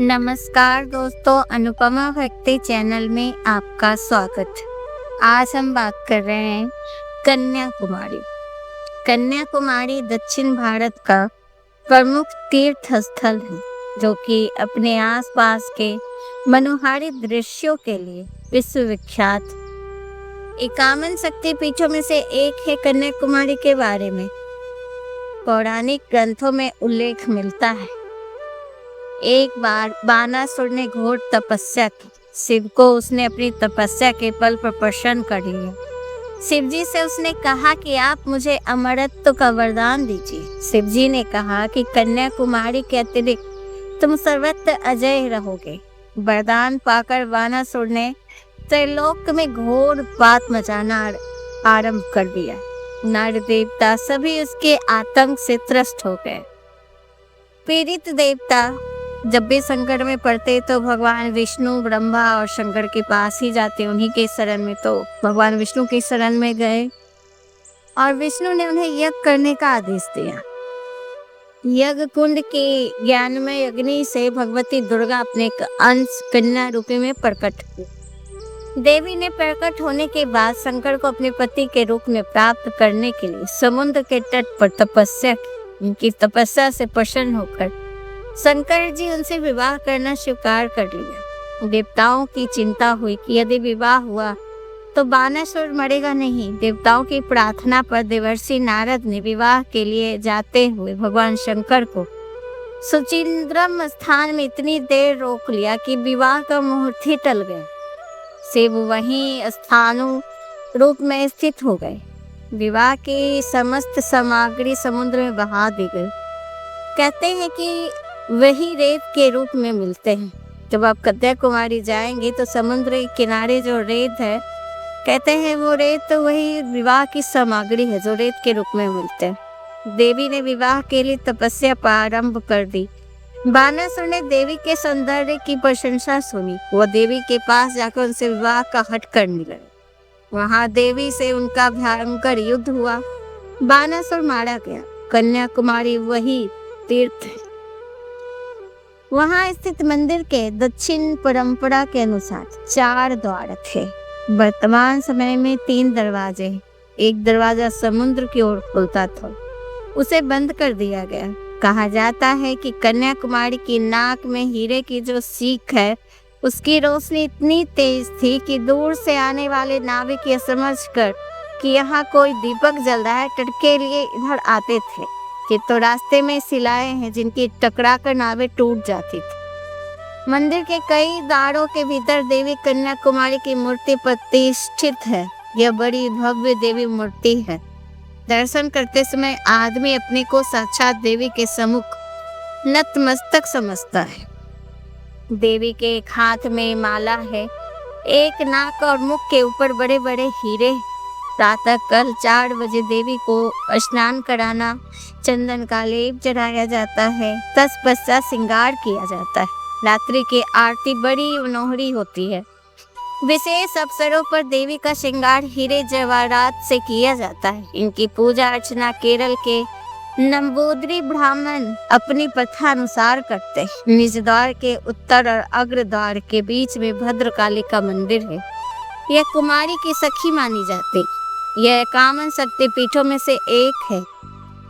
नमस्कार दोस्तों, अनुपमा भक्ति चैनल में आपका स्वागत। आज हम बात कर रहे हैं कन्याकुमारी। कन्याकुमारी दक्षिण भारत का प्रमुख तीर्थ स्थल है, जो कि अपने आसपास के मनोहारी दृश्यों के लिए विश्वविख्यात 51 शक्तिपीठों में से एक है। कन्याकुमारी के बारे में पौराणिक ग्रंथों में उल्लेख मिलता है। एक बार बानासुर ने घोर तपस्या की। शिव को उसने अपनी तपस्या के बल पर प्रसन्न कर लिया। शिव जी से उसने कहा कि आप मुझे अमरत्व का वरदान दीजिए। शिव जी ने कहा कि कन्याकुमारी के अतिरिक्त तुम सर्वत्र अजय रहोगे। वरदान पाकर बानासुर ने त्रैलोक में घोर बात मचाना आरंभ कर दिया। नर देवता सभी उसके आतंक से त्रस्त हो गए। पीड़ित देवता जब भी संकट में पड़ते तो भगवान विष्णु, ब्रह्मा और शंकर के पास ही जाते, उन्हीं के शरण में। तो भगवान विष्णु की शरण में गए और विष्णु ने उन्हें यज्ञ करने का आदेश दिया। यज्ञ कुंड के ज्ञानमय अग्नि से भगवती दुर्गा अपने एक अंश कन्या रूपी में प्रकट हुई। देवी ने प्रकट होने के बाद शंकर को अपने पति के रूप में प्राप्त करने के लिए समुद्र के तट पर तपस्या की। उनकी तपस्या से प्रसन्न होकर शंकर जी उनसे विवाह करना स्वीकार कर लिया। देवताओं की चिंता हुई कि यदि विवाह हुआ तो बानासुर मरेगा नहीं। देवताओं की प्रार्थना पर देवर्षि नारद ने विवाह के लिए जाते हुए भगवान शंकर को सुचिंद्रम स्थान में इतनी देर रोक लिया कि विवाह का मुहूर्त ही टल गया। शिव वहीं स्थानु रूप में स्थित हो गए। विवाह की समस्त सामग्री समुद्र में बहा दी गई। कहते हैं कि वही रेत के रूप में मिलते हैं। जब आप कन्याकुमारी जाएंगे तो समुद्र के किनारे जो रेत है, कहते हैं वो रेत तो वही विवाह की सामग्री है जो रेत के रूप में मिलते हैं। देवी ने विवाह के लिए तपस्या प्रारंभ कर दी। बानासुर ने देवी के सौंदर्य की प्रशंसा सुनी। वह देवी के पास जाकर उनसे विवाह का हठ करने लगे। वहां देवी से उनका भयंकर युद्ध हुआ। बानासुर मारा गया। कन्याकुमारी वही तीर्थ है। वहां स्थित मंदिर के दक्षिण परंपरा के अनुसार 4 द्वार थे। वर्तमान समय में 3 दरवाजे। एक दरवाजा समुद्र की ओर खुलता था, उसे बंद कर दिया गया। कहा जाता है कि कन्याकुमारी की नाक में हीरे की जो सीख है, उसकी रोशनी इतनी तेज थी कि दूर से आने वाले नाविक ये समझकर कि यहाँ कोई दीपक जल रहा है, तट के लिए इधर आते थे कि तो रास्ते में शिलाएं हैं जिनकी टकरा कर नावें टूट जाती थी। मंदिर के कई द्वारों के भीतर देवी कन्याकुमारी की मूर्ति प्रतिष्ठित है। यह बड़ी भव्य देवी मूर्ति है। दर्शन करते समय आदमी अपने को साक्षात देवी के सम्मुख नतमस्तक समझता है। देवी के एक हाथ में माला है, एक नाक और मुख के ऊपर बड़े बड़े हीरे। प्रातः कल 4 बजे देवी को स्नान कराना, चंदन का लेप चढ़ाया जाता है, तत्पश्चात श्रृंगार किया जाता है। रात्रि की आरती बड़ी मनोहरी होती है। विशेष अवसरों पर देवी का श्रृंगार हीरे जवाहरात से किया जाता है। इनकी पूजा अर्चना केरल के नंबूदरी ब्राह्मण अपनी प्रथा अनुसार करते हैं। निज द्वार के उत्तर और अग्र द्वार के बीच में भद्रकाली का मंदिर है। यह कुमारी की सखी मानी जाती। यह 51 शक्तिपीठों में से एक है।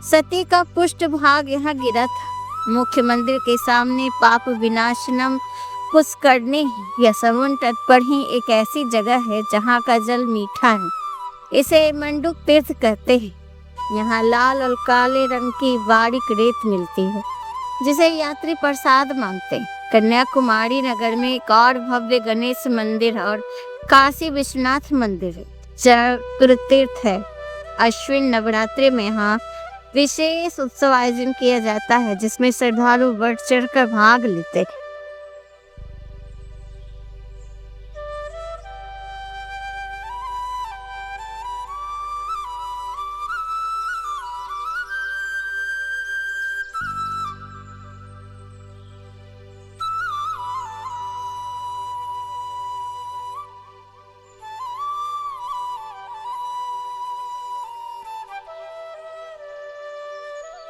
सती का पुष्ट भाग यहाँ गिरा था। मुख्य मंदिर के सामने पाप विनाशनम पुष्करणी है। यह समुद्र तट पर ही एक ऐसी जगह है जहाँ का जल मीठा है। इसे मंडूक तीर्थ कहते हैं। यहाँ लाल और काले रंग की बारीक रेत मिलती है, जिसे यात्री प्रसाद मांगते हैं। कन्याकुमारी नगर में एक और भव्य गणेश मंदिर और काशी विश्वनाथ मंदिर है। चक्र तीर्थ है। अश्विन नवरात्रि में यहाँ विशेष उत्सव आयोजन किया जाता है, जिसमें श्रद्धालु बढ़ चढ़कर भाग लेते हैं।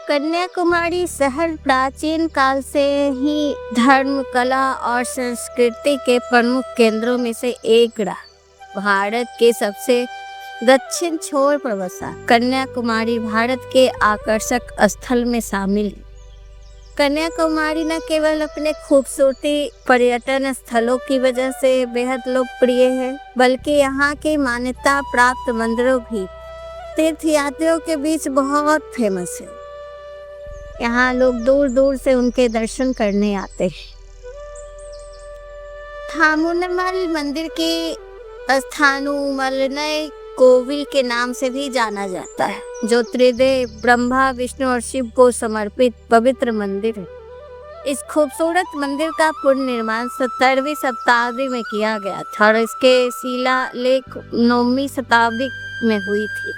कन्याकुमारी शहर प्राचीन काल से ही धर्म, कला और संस्कृति के प्रमुख केंद्रों में से एक रहा। भारत के सबसे दक्षिण छोर पर बसा कन्याकुमारी भारत के आकर्षक स्थल में शामिल है। कन्याकुमारी न केवल अपने खूबसूरती पर्यटन स्थलों की वजह से बेहद लोकप्रिय है, बल्कि यहाँ के मान्यता प्राप्त मंदिरों भी तीर्थयात्रियों के बीच बहुत फेमस है। यहाँ लोग दूर दूर से उनके दर्शन करने आते हैं। थामुनमल मंदिर के स्थानुमलनय कोविल के नाम से भी जाना जाता है, जो त्रिदेव ब्रह्मा, विष्णु और शिव को समर्पित पवित्र मंदिर है। इस खूबसूरत मंदिर का पुनर्निर्माण 17वीं शताब्दी में किया गया था और इसके शिलालेख 9वीं शताब्दी में हुई थी।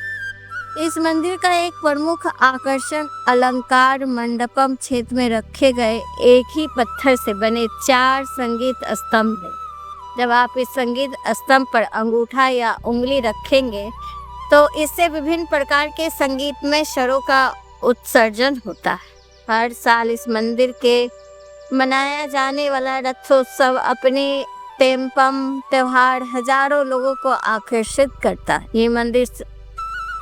इस मंदिर का एक प्रमुख आकर्षण अलंकार मंडपम क्षेत्र में रखे गए एक ही पत्थर से बने 4 संगीत स्तंभ है। जब आप इस संगीत स्तंभ पर अंगूठा या उंगली रखेंगे तो इससे विभिन्न प्रकार के संगीतमय स्वरों का उत्सर्जन होता है। हर साल इस मंदिर के मनाया जाने वाला रथोत्सव अपने तेम्पम त्योहार हजारों लोगों को आकर्षित करता है। ये मंदिर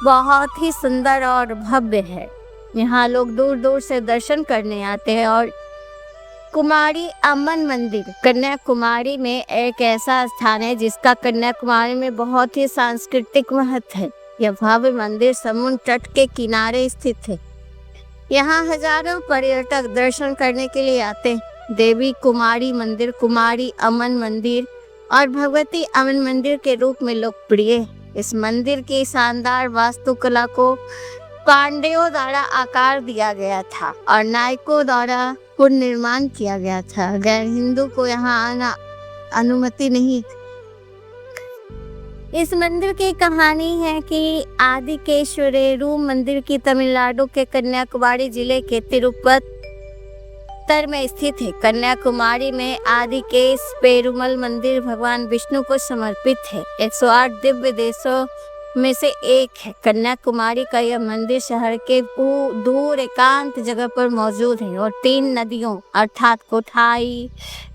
बहुत ही सुंदर और भव्य है। यहाँ लोग दूर दूर से दर्शन करने आते हैं। और कुमारी अम्मन मंदिर कन्याकुमारी में एक ऐसा स्थान है जिसका कन्याकुमारी में बहुत ही सांस्कृतिक महत्व है। यह भव्य मंदिर समुद्र तट के किनारे स्थित है। यहाँ हजारों पर्यटक दर्शन करने के लिए आते हैं। देवी कुमारी मंदिर, कुमारी अम्मन मंदिर और भगवती अम्मन मंदिर के रूप में लोकप्रिय है। इस मंदिर की शानदार वास्तुकला को पांड्यों द्वारा आकार दिया गया था और नायकों द्वारा पुनर्निर्माण किया गया था। गैर हिंदू को यहाँ आना अनुमति नहीं थी। इस मंदिर की कहानी है कि आदिकेश्वरेरू मंदिर की तमिलनाडु के कन्याकुमारी जिले के तिरुपत्तर में स्थित है। कन्याकुमारी में आदिकेश पेरुमल मंदिर भगवान विष्णु को समर्पित है। 108 दिव्य देशों में से एक है। कन्याकुमारी का यह मंदिर शहर के दूर एकांत जगह पर मौजूद है और 3 नदियों अर्थात कोठाई,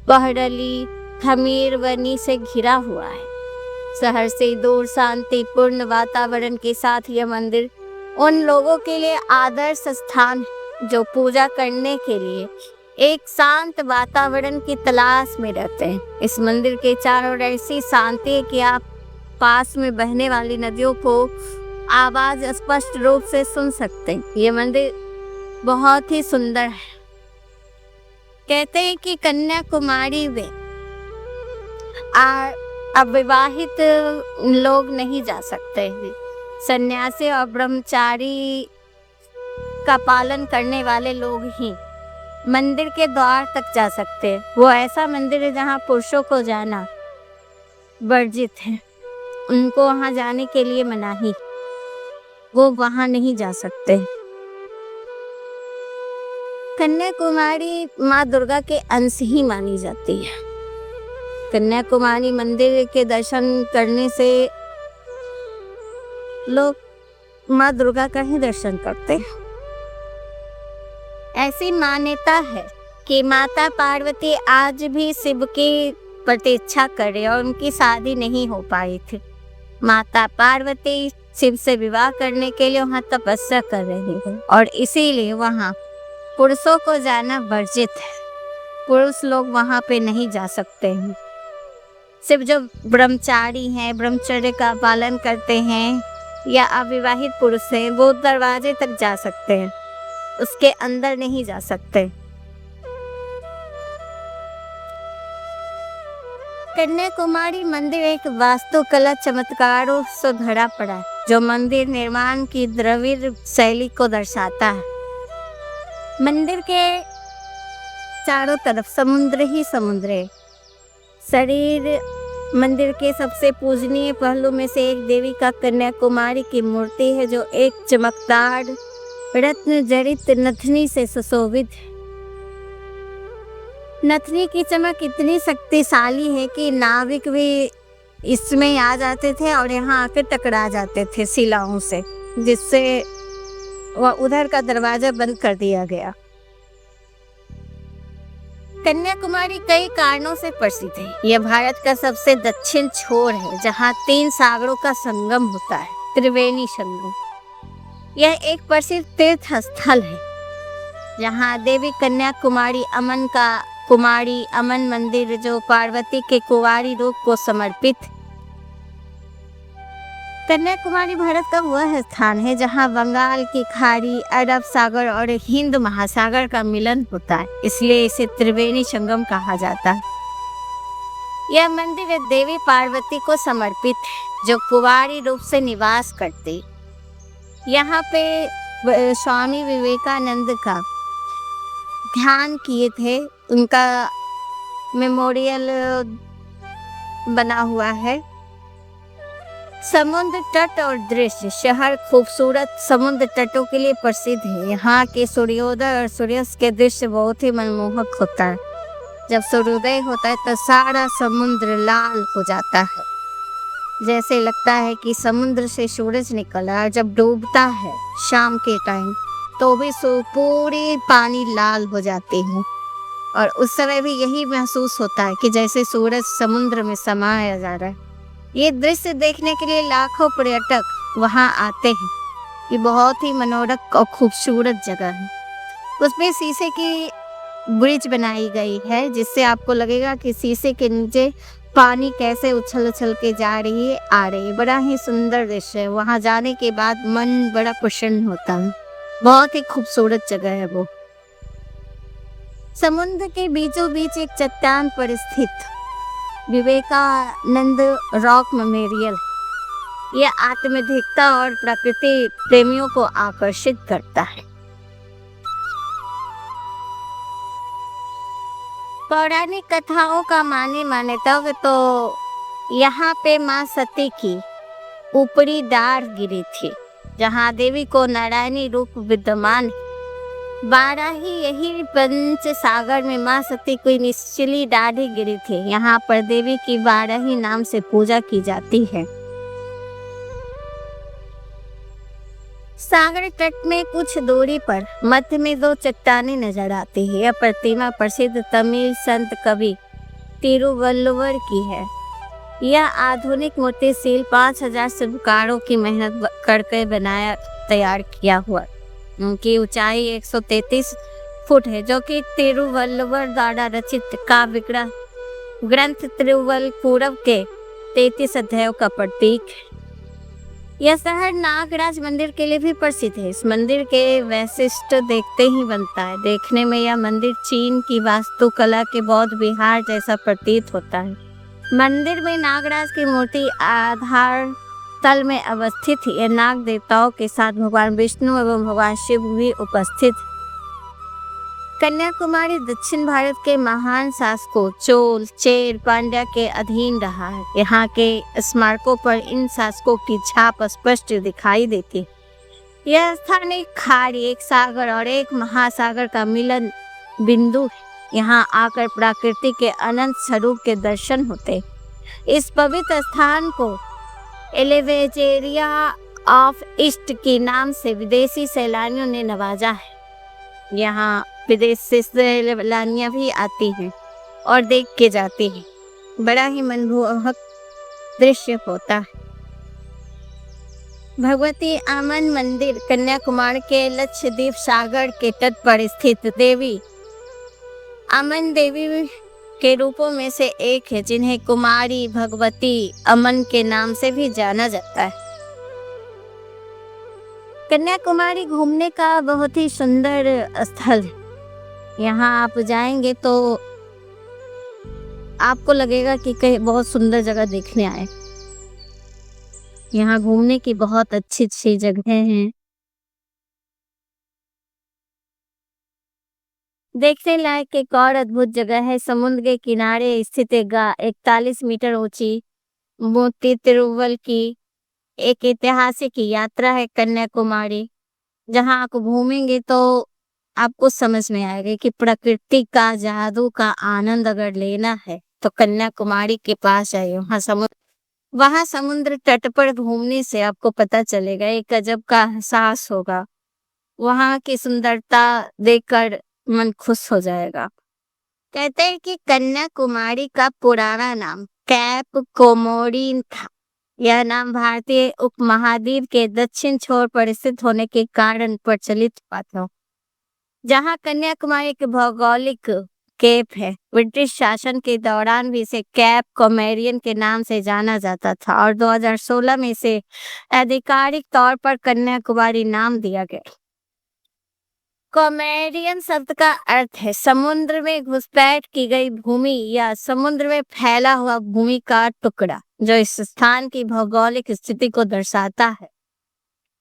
बहरली, थमीरवनी से घिरा हुआ है। शहर से दूर शांतिपूर्ण वातावरण के साथ यह मंदिर उन लोगों के लिए आदर्श स्थान है जो पूजा करने के लिए एक शांत वातावरण की तलाश में रहते हैं। इस मंदिर के चारों ओर ऐसी शांति है कि आप पास में बहने वाली नदियों को आवाज स्पष्ट रूप से सुन सकते हैं। ये मंदिर बहुत ही सुंदर है। कहते हैं कि कन्याकुमारी में अविवाहित लोग नहीं जा सकते हैं। सन्यासी और ब्रह्मचारी का पालन करने वाले लोग ही मंदिर के द्वार तक जा सकते हैं। वो ऐसा मंदिर है जहाँ पुरुषों को जाना वर्जित है। उनको वहाँ जाने के लिए मनाही, वो वहाँ नहीं जा सकते। कन्याकुमारी माँ दुर्गा के अंश ही मानी जाती है। कन्याकुमारी मंदिर के दर्शन करने से लोग माँ दुर्गा का ही दर्शन करते हैं। ऐसी मान्यता है कि माता पार्वती आज भी शिव की प्रतीक्षा करे और उनकी शादी नहीं हो पाई थी। माता पार्वती शिव से विवाह करने के लिए वहाँ तपस्या कर रही है और इसीलिए वहाँ पुरुषों को जाना वर्जित है। पुरुष लोग वहाँ पे नहीं जा सकते हैं। सिर्फ जो ब्रह्मचारी हैं, ब्रह्मचर्य का पालन करते हैं या अविवाहित पुरुष हैं, वो दरवाजे तक जा सकते हैं, उसके अंदर नहीं जा सकते। कन्याकुमारी मंदिर एक वास्तुकला चमत्कारों से भरा पड़ा है, जो मंदिर निर्माण की द्रविड़ शैली को दर्शाता है। मंदिर के चारों तरफ समुद्र ही समुद्र है। शरीर मंदिर के सबसे पूजनीय पहलू में से एक देवी का कन्याकुमारी की मूर्ति है, जो एक चमकदार रत्न जड़ित नथनी से सुशोभित है। नथनी की चमक इतनी शक्तिशाली है कि नाविक भी इसमें आ जाते थे और यहाँ आकर टकरा जाते थे शिलाओं से, जिससे उधर का दरवाजा बंद कर दिया गया। कन्याकुमारी कई कारणों से प्रसिद्ध है। यह भारत का सबसे दक्षिण छोर है जहाँ 3 सागरों का संगम होता है, त्रिवेणी संगम। यह एक प्रसिद्ध तीर्थ स्थल है जहाँ देवी कन्याकुमारी कुमारी अमन मंदिर जो पार्वती के कुंवारी रूप को समर्पित। कन्याकुमारी भारत का वह स्थान है जहाँ बंगाल की खाड़ी, अरब सागर और हिंद महासागर का मिलन होता है, इसलिए इसे त्रिवेणी संगम कहा जाता है। यह मंदिर देवी पार्वती को समर्पित है जो कुंवारी रूप से निवास करती। यहाँ पे स्वामी विवेकानंद का ध्यान किए थे, उनका मेमोरियल बना हुआ है। समुद्र तट और दृश्य, शहर खूबसूरत समुद्र तटों के लिए प्रसिद्ध है। यहाँ के सूर्योदय और सूर्यास्त के दृश्य बहुत ही मनमोहक होता है। जब सूर्योदय होता है तो सारा समुद्र लाल हो जाता है, जैसे लगता है कि समुद्र से सूरज निकला। जब डूबता है शाम के टाइम तो भी पूरी पानी लाल हो जाती है और उस समय भी यही महसूस होता है कि जैसे सूरज समुद्र में समाया जा रहा है। ये दृश्य देखने के लिए लाखों पर्यटक वहां आते हैं। ये बहुत ही मनोरम और खूबसूरत जगह है। उसमें शीशे की ब्रिज बनाई गई है जिससे आपको लगेगा कि शीशे के नीचे पानी कैसे उछल उछल के जा रही है आ रही है। बड़ा ही सुंदर दृश्य है। वहां जाने के बाद मन बड़ा प्रसन्न होता है। बहुत ही खूबसूरत जगह है वो। समुद्र के बीचों बीच एक चट्टान पर स्थित विवेकानंद रॉक मेमोरियल, यह आत्मनिर्भरता और प्रकृति प्रेमियों को आकर्षित करता है। पौराणिक कथाओं का माने तब तो यहाँ पे माँ सती की ऊपरी डार गिरी थी जहाँ देवी को नारायणी रूप विद्यमान। बाराही यही पंच सागर में माँ सती की निचली डाढ़ी गिरी थी। यहाँ पर देवी की बाराही नाम से पूजा की जाती है। सागर तट में कुछ दूरी पर मध्य में 2 चट्टानें नजर आती है। यह प्रतिमा प्रसिद्ध तमिल संत कवि तिरुवल्लुवर की है। यह आधुनिक मूर्ति शिल्प 5000 शिल्पकारों की मेहनत करके तैयार किया हुआ। उनकी ऊंचाई 133 फुट है जो कि तिरुवल्लुवर द्वारा रचित काव्य ग्रंथ तिरुवल्लुवर के 33 अध्यायों का प्रतीक है। यह शहर नागराज मंदिर के लिए भी प्रसिद्ध है। इस मंदिर के वैशिष्ट देखते ही बनता है। देखने में यह मंदिर चीन की वास्तुकला के बौद्ध विहार जैसा प्रतीत होता है। मंदिर में नागराज की मूर्ति आधार तल में अवस्थित है। यह नाग देवताओं के साथ भगवान विष्णु एवं भगवान शिव भी उपस्थित। कन्याकुमारी दक्षिण भारत के महान शासकों चोल, चेर, पांड्या के अधीन रहा है। यहाँ के स्मारकों पर इन शासकों की छाप स्पष्ट दिखाई देती है। यह स्थान एक खाड़ी, एक सागर और एक महासागर का मिलन बिंदु है। यहाँ आकर प्रकृति के अनंत स्वरूप के दर्शन होते। इस पवित्र स्थान को एलेवेजेरिया ऑफ ईस्ट के नाम से विदेशी सैलानियों ने नवाजा है। यहाँ विदेश से सैलानियां भी आती हैं और देख के जाती हैं। बड़ा ही मनमोहक दृश्य होता है। भगवती अमन मंदिर कन्याकुमारी के लक्षद्वीप सागर के तट पर स्थित देवी अमन देवी के रूपों में से एक है, जिन्हें कुमारी भगवती अमन के नाम से भी जाना जाता है। कन्याकुमारी घूमने का बहुत ही सुंदर स्थल है। यहाँ आप जाएंगे तो आपको लगेगा कि कहीं बहुत सुंदर जगह देखने आए। यहाँ घूमने की बहुत अच्छी अच्छी जगह हैं। देखने लायक एक और अद्भुत जगह है। समुद्र के किनारे स्थित 41 मीटर ऊंची मूर्ति तिरुवल की एक ऐतिहासिक यात्रा है कन्याकुमारी। जहाँ आप घूमेंगे तो आपको समझ में आएगा कि प्रकृति का जादू का आनंद अगर लेना है तो कन्याकुमारी के पास जाइए। वहाँ समुद्र तट पर घूमने से आपको पता चलेगा, एक गजब का एहसास होगा। वहां की सुंदरता देखकर मन खुश हो जाएगा। कहते हैं कि कन्याकुमारी का पुराना नाम कैप कोमोरिन था। यह नाम भारतीय उपमहाद्वीप के दक्षिण छोर पर स्थित होने के कारण प्रचलित हुआ था। जहां कन्याकुमारी एक भौगोलिक केप है, ब्रिटिश शासन के दौरान भी इसे कैप कोमेरियन के नाम से जाना जाता था और 2016 में इसे आधिकारिक तौर पर कन्याकुमारी नाम दिया गया। कोमेरियन शब्द का अर्थ है समुद्र में घुसपैठ की गई भूमि या समुद्र में फैला हुआ भूमि का टुकड़ा, जो इस स्थान की भौगोलिक स्थिति को दर्शाता है।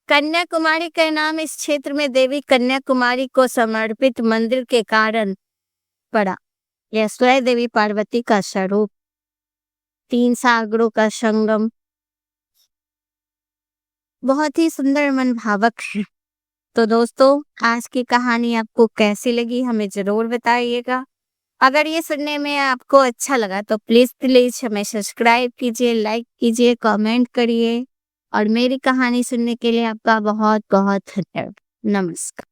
कन्याकुमारी का नाम इस क्षेत्र में देवी कन्याकुमारी को समर्पित मंदिर के कारण पड़ा। यह स्वयं देवी पार्वती का स्वरूप, 3 सागरों का संगम, बहुत ही सुंदर मनभावक है। तो दोस्तों, आज की कहानी आपको कैसी लगी हमें जरूर बताइएगा। अगर ये सुनने में आपको अच्छा लगा तो प्लीज हमें सब्सक्राइब कीजिए, लाइक कीजिए, कमेंट करिए और मेरी कहानी सुनने के लिए आपका बहुत बहुत धन्यवाद। नमस्कार।